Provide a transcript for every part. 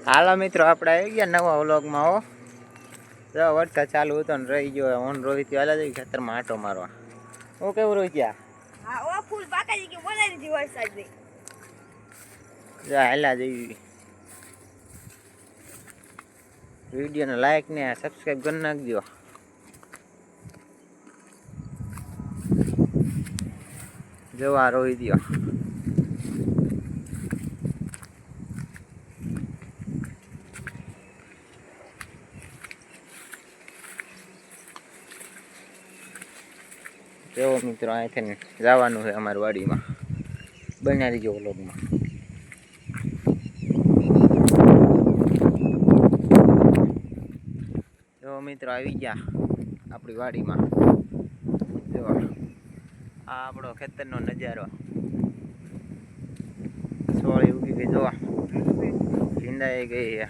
હાલો મિત્રો, આપણે આવી ગયા નવા વ્લોગમાં. હો જો વરસાદ ચાલુ હતો ને રહી ગયો. ઓન રોહિત હાલા જઈ ખેતરમાં આંટો મારવા. હું કેવું રોહિત? હા ઓ ફૂલ બાકાજી કે બોલાવી દીધી વરસાદ દે. જા હાલા જઈ. વિડીયોને લાઈક ને સબસ્ક્રાઈબ કરી નાખજો. જો આ રોહિત કેવો મિત્રો અહીંથી જવાનું છે અમારી વાડીમાં. બન્યા રહીજો વ્લોગમાં. જો મિત્રો આવી ગયા આપણી વાડીમાં. જો આ આપણો ખેતરનો નજારો. સોળી ઉગી ગઈ જોવા, ભીંડાઈ ગઈ છે.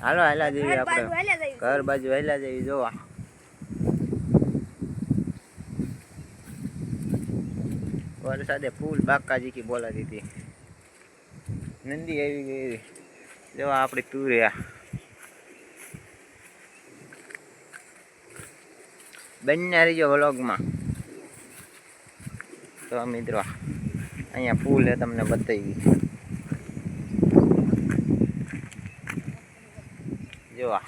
હાલો હાલા જેવી આપણે ઘર બાજુ હાલા જેવી જોવા. વરસાદે ફૂલ બાકાજી કી બોલા દીધી. નંદી આવી ગઈ જોવા આપણી તુરિયા. બન્યા રહીજો વ્લોગમાં. તો મિત્રો અહીંયા ફૂલ એ તમને બતાવી. જોવા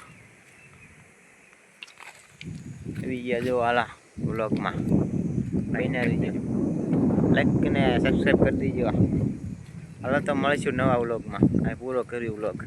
આવી ગયા જો હાલા વ્લોગમાં. બન્યા રહીજો, લાઈક ને સબસ્ક્રાઈબ કરી દીજો. હાલો તો મળીશું નવા વ્લોગમાં. આ પૂરો કર્યું વ્લોગ.